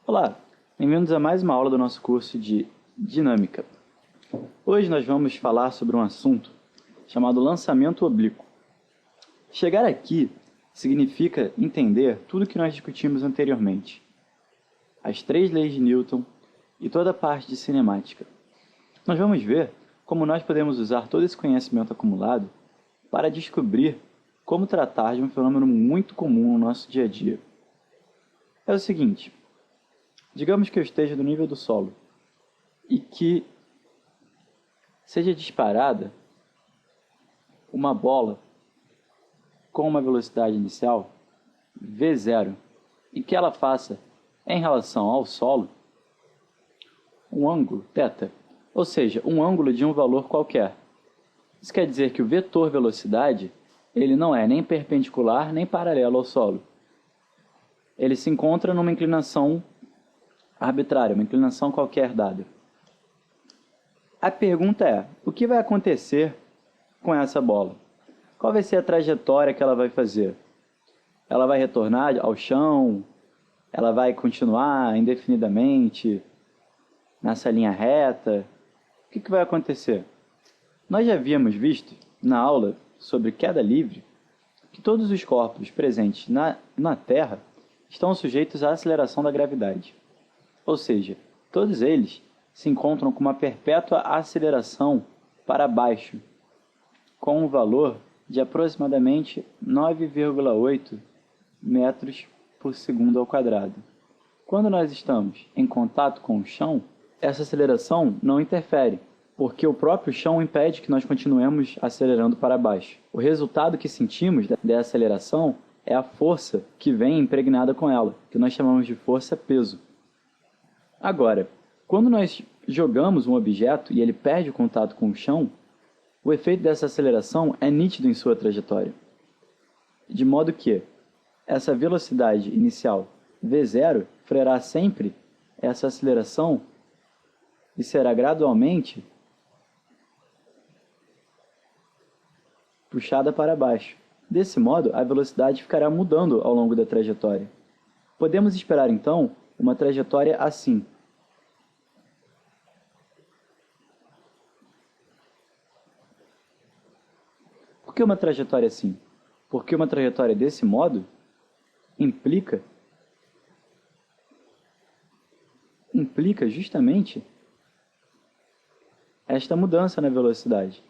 Olá, bem-vindos a mais uma aula do nosso curso de Dinâmica. Hoje nós vamos falar sobre um assunto chamado lançamento oblíquo. Chegar aqui significa entender tudo que nós discutimos anteriormente, as 3 leis de Newton e toda a parte de cinemática. Nós vamos ver como nós podemos usar todo esse conhecimento acumulado para descobrir como tratar de um fenômeno muito comum no nosso dia a dia. É o seguinte, digamos que eu esteja no nível do solo e que seja disparada uma bola com uma velocidade inicial v0 e que ela faça, em relação ao solo, um ângulo θ, ou seja, um ângulo de um valor qualquer. Isso quer dizer que o vetor velocidade ele não é nem perpendicular nem paralelo ao solo. Ele se encontra numa inclinação arbitrária, uma inclinação qualquer dada. A pergunta é, o que vai acontecer com essa bola? Qual vai ser a trajetória que ela vai fazer? Ela vai retornar ao chão? Ela vai continuar indefinidamente nessa linha reta? O que vai acontecer? Nós já havíamos visto na aula sobre queda livre que todos os corpos presentes na Terra estão sujeitos à aceleração da gravidade. Ou seja, todos eles se encontram com uma perpétua aceleração para baixo, com um valor de aproximadamente 9,8 metros por segundo ao quadrado. Quando nós estamos em contato com o chão, essa aceleração não interfere, porque o próprio chão impede que nós continuemos acelerando para baixo. O resultado que sentimos dessa aceleração é a força que vem impregnada com ela, que nós chamamos de força-peso. Agora, quando nós jogamos um objeto e ele perde o contato com o chão, o efeito dessa aceleração é nítido em sua trajetória. De modo que essa velocidade inicial v0 freará sempre essa aceleração e será gradualmente puxada para baixo. Desse modo, a velocidade ficará mudando ao longo da trajetória. Podemos esperar, então, uma trajetória assim. Por que uma trajetória assim? Porque uma trajetória desse modo implica justamente esta mudança na velocidade.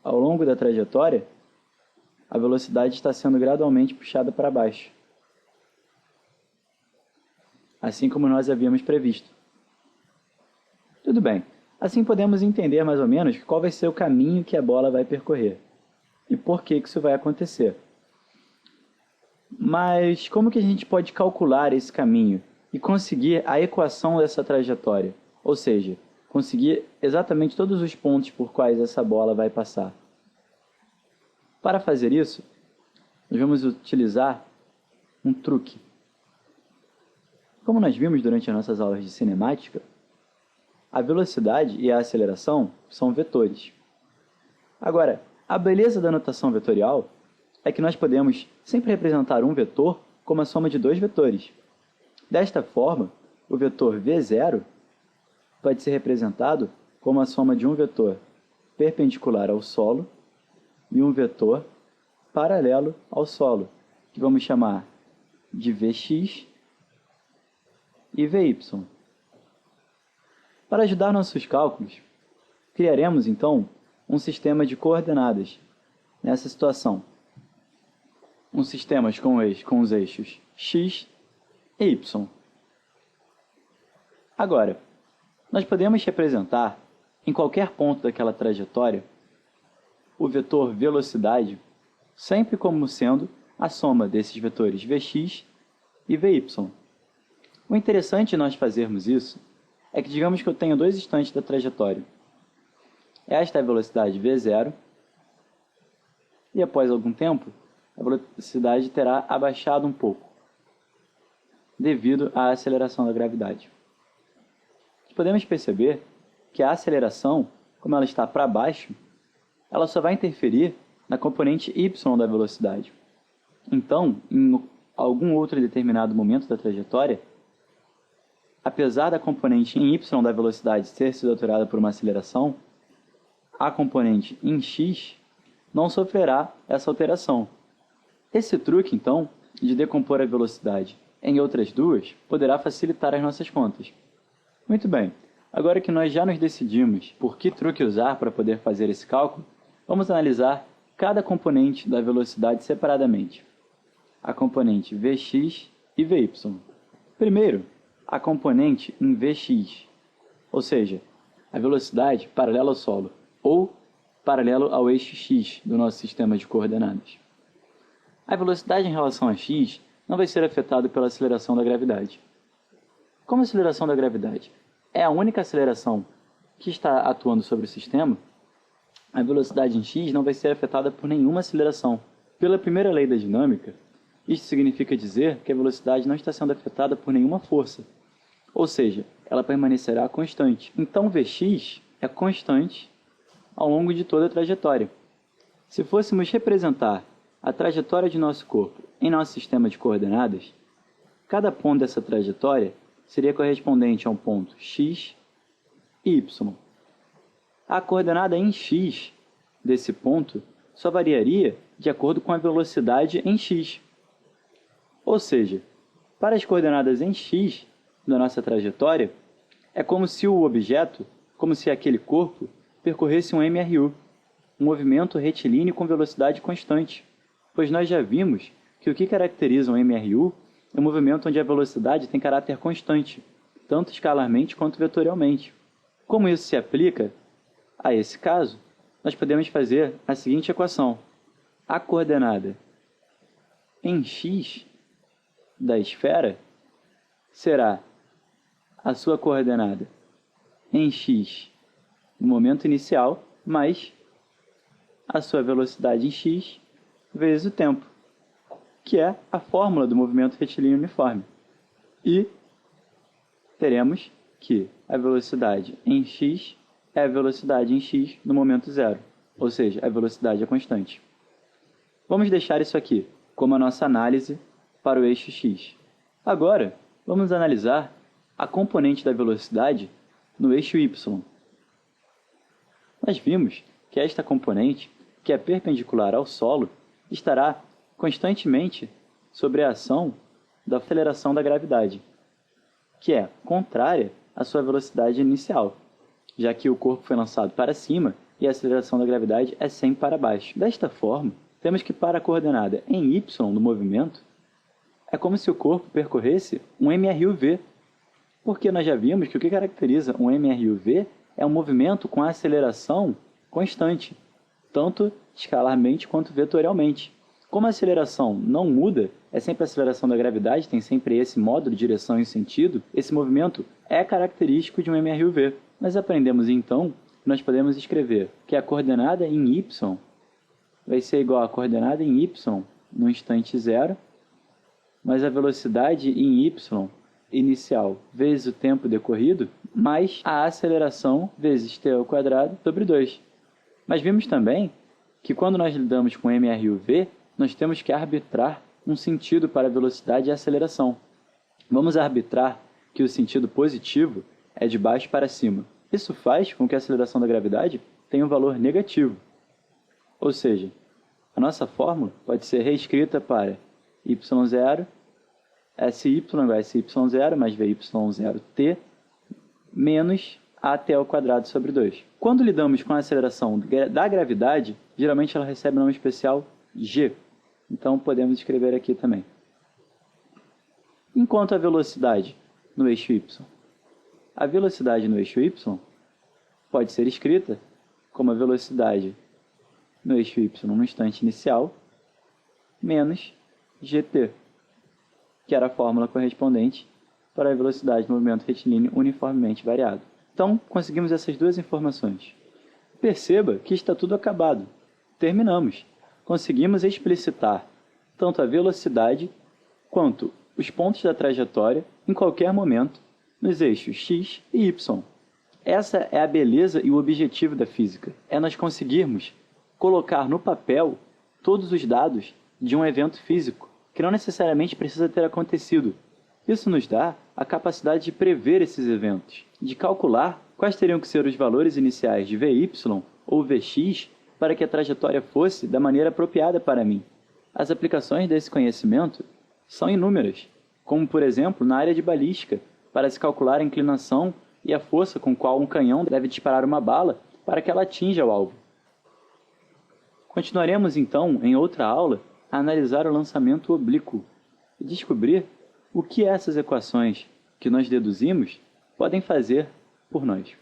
Ao longo da trajetória, a velocidade está sendo gradualmente puxada para baixo, assim como nós havíamos previsto. Tudo bem, assim podemos entender mais ou menos qual vai ser o caminho que a bola vai percorrer e por que isso vai acontecer. Mas como que a gente pode calcular esse caminho e conseguir a equação dessa trajetória? Ou seja, conseguir exatamente todos os pontos por quais essa bola vai passar. Para fazer isso, nós vamos utilizar um truque. Como nós vimos durante as nossas aulas de cinemática, a velocidade e a aceleração são vetores. Agora, a beleza da notação vetorial é que nós podemos sempre representar um vetor como a soma de 2 vetores. Desta forma, o vetor v0 pode ser representado como a soma de um vetor perpendicular ao solo e um vetor paralelo ao solo, que vamos chamar de Vx e Vy. Para ajudar nossos cálculos, criaremos então um sistema de coordenadas nessa situação. Um sistema com os eixos x e y. Agora, nós podemos representar, em qualquer ponto daquela trajetória, o vetor velocidade sempre como sendo a soma desses vetores Vx e Vy. O interessante de nós fazermos isso é que digamos que eu tenho 2 instantes da trajetória. Esta é a velocidade v0 e após algum tempo a velocidade terá abaixado um pouco devido à aceleração da gravidade. Podemos perceber que a aceleração, como ela está para baixo, ela só vai interferir na componente y da velocidade. Então, algum outro determinado momento da trajetória, apesar da componente em y da velocidade ter sido alterada por uma aceleração, a componente em x não sofrerá essa alteração. Esse truque, então, de decompor a velocidade em outras duas, poderá facilitar as nossas contas. Muito bem, agora que nós já nos decidimos por que truque usar para poder fazer esse cálculo, vamos analisar cada componente da velocidade separadamente. A componente Vx e Vy. Primeiro, a componente em Vx, ou seja, a velocidade paralela ao solo, ou paralelo ao eixo x do nosso sistema de coordenadas. A velocidade em relação a x não vai ser afetada pela aceleração da gravidade. Como a aceleração da gravidade é a única aceleração que está atuando sobre o sistema, a velocidade em x não vai ser afetada por nenhuma aceleração. Pela primeira lei da dinâmica, isso significa dizer que a velocidade não está sendo afetada por nenhuma força, ou seja, ela permanecerá constante. Então Vx é constante ao longo de toda a trajetória. Se fôssemos representar a trajetória de nosso corpo em nosso sistema de coordenadas, cada ponto dessa trajetória seria correspondente a um ponto x e y. A coordenada em x desse ponto só variaria de acordo com a velocidade em x. Ou seja, para as coordenadas em x da nossa trajetória, é como se o objeto, como se aquele corpo, percorresse um MRU, um movimento retilíneo com velocidade constante, pois nós já vimos que o que caracteriza um MRU é um movimento onde a velocidade tem caráter constante, tanto escalarmente quanto vetorialmente. Como isso se aplica a esse caso, nós podemos fazer a seguinte equação. A coordenada em x da esfera será a sua coordenada em x no momento inicial, mais a sua velocidade em x vezes o tempo, que é a fórmula do movimento retilíneo uniforme. E teremos que a velocidade em x é a velocidade em x no momento zero, ou seja, a velocidade é constante. Vamos deixar isso aqui como a nossa análise para o eixo x. Agora, vamos analisar a componente da velocidade no eixo y. Nós vimos que esta componente, que é perpendicular ao solo, estará constantemente sob a ação da aceleração da gravidade, que é contrária à sua velocidade inicial, já que o corpo foi lançado para cima e a aceleração da gravidade é sempre para baixo. Desta forma, temos que para a coordenada em y do movimento, é como se o corpo percorresse um MRUV, porque nós já vimos que o que caracteriza um MRUV é um movimento com aceleração constante, tanto escalarmente quanto vetorialmente. Como a aceleração não muda, é sempre a aceleração da gravidade, tem sempre esse módulo de direção e sentido, esse movimento é característico de um MRUV. Nós aprendemos então que nós podemos escrever que a coordenada em y vai ser igual à coordenada em y no instante zero, mais a velocidade em y inicial vezes o tempo decorrido, mais a aceleração vezes t ao quadrado sobre 2. Mas vimos também que quando nós lidamos com MRUV, nós temos que arbitrar um sentido para a velocidade e a aceleração. Vamos arbitrar que o sentido positivo é de baixo para cima. Isso faz com que a aceleração da gravidade tenha um valor negativo. Ou seja, a nossa fórmula pode ser reescrita para y0, SY igual a SY0 mais VY0t menos AT ao quadrado sobre 2. Quando lidamos com a aceleração da gravidade, geralmente ela recebe o nome especial g. Então podemos escrever aqui também. Enquanto a velocidade no eixo y. A velocidade no eixo y pode ser escrita como a velocidade no eixo y no instante inicial menos gt, que era a fórmula correspondente para a velocidade do movimento retilíneo uniformemente variado. Então, conseguimos essas duas informações. Perceba que está tudo acabado. Terminamos. Conseguimos explicitar tanto a velocidade quanto os pontos da trajetória em qualquer momento nos eixos x e y. Essa é a beleza e o objetivo da física. É nós conseguirmos colocar no papel todos os dados de um evento físico, que não necessariamente precisa ter acontecido. Isso nos dá a capacidade de prever esses eventos, de calcular quais teriam que ser os valores iniciais de Vy ou Vx para que a trajetória fosse da maneira apropriada para mim. As aplicações desse conhecimento são inúmeras, como por exemplo na área de balística, para se calcular a inclinação e a força com qual um canhão deve disparar uma bala para que ela atinja o alvo. Continuaremos então, em outra aula, a analisar o lançamento oblíquo e descobrir o que essas equações que nós deduzimos podem fazer por nós.